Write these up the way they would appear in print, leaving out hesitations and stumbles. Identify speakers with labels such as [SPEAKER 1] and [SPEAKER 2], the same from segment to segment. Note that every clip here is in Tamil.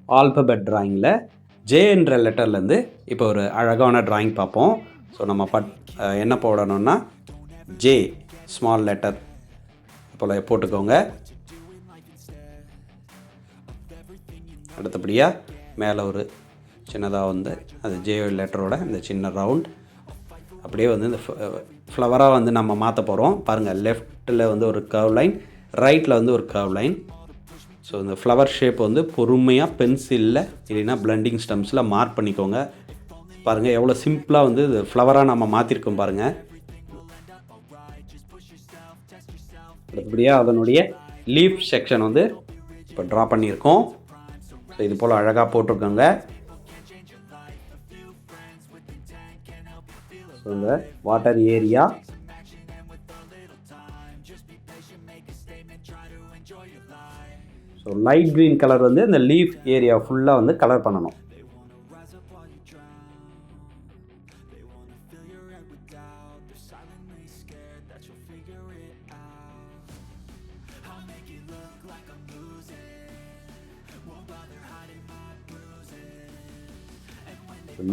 [SPEAKER 1] ஆல்பபெட் ட்ராயிங்கில் ஜே என்ற லெட்டர்லேருந்து இப்போ ஒரு அழகான ட்ராயிங் பார்ப்போம். ஸோ நம்ம என்ன போடணும்னா ஜே ஸ்மால் லெட்டர் போல் போட்டுக்கோங்க. அடுத்தபடியாக மேலே ஒரு சின்னதாக வந்து அது ஜே லெட்டரோட இந்த சின்ன ரவுண்ட் அப்படியே வந்து இந்த ஃப்ளவராக வந்து நம்ம மாற்ற போகிறோம். பாருங்கள், லெஃப்ட்டில் வந்து ஒரு கர்வ் லைன், ரைட்டில் வந்து ஒரு கர்வ் லைன். ஸோ இந்த ஃப்ளவர் ஷேப் வந்து பொறுமையாக பென்சிலில் இல்லைன்னா பிளெண்டிங் ஸ்டெம்ஸில் மார்க் பண்ணிக்கோங்க. பாருங்கள் எவ்வளோ சிம்பிளாக வந்து இது ஃப்ளவராக நம்ம மாற்றிருக்கோம் பாருங்கள். அடுத்தபடியாக அதனுடைய லீஃப் செக்ஷன் வந்து இப்போ ட்ரா பண்ணியிருக்கோம். ஸோ இது போல் அழகாக போட்டிருக்கோங்க. ஸோ இந்த water area, so light green colour வந்து இந்த லீஃப் ஏரியா ஃபுல்லாக வந்து கலர் பண்ணணும்.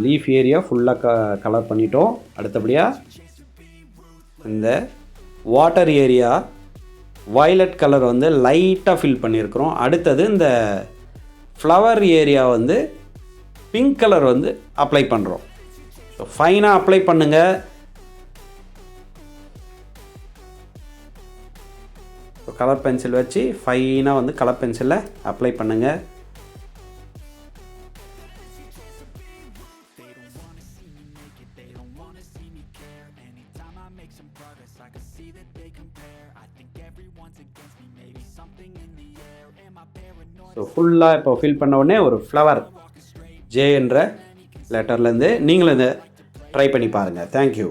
[SPEAKER 1] லீஃப் ஏரியா ஃபுல்லாக கலர் பண்ணிட்டோம். அடுத்தபடியாக இந்த வாட்டர் ஏரியா வயலட் கலர் வந்து லைட்டாக ஃபில் பண்ணியிருக்கிறோம். அடுத்தது இந்த ஃப்ளவர் ஏரியா வந்து பிங்க் கலர் வந்து அப்ளை பண்ணுறோம். ஸோ ஃபைனாக அப்ளை பண்ணுங்கள். ஸோ கலர் பென்சில் வச்சு ஃபைனாக வந்து கலர் பென்சிலில் அப்ளை பண்ணுங்கள். ஸோ ஃபுல்லாக இப்போ ஃபில் பண்ண உடனே ஒரு ஃப்ளவர் ஜே என்ற லெட்டர்லேருந்து நீங்களும் இதை ட்ரை பண்ணி பாருங்கள். தேங்க்யூ.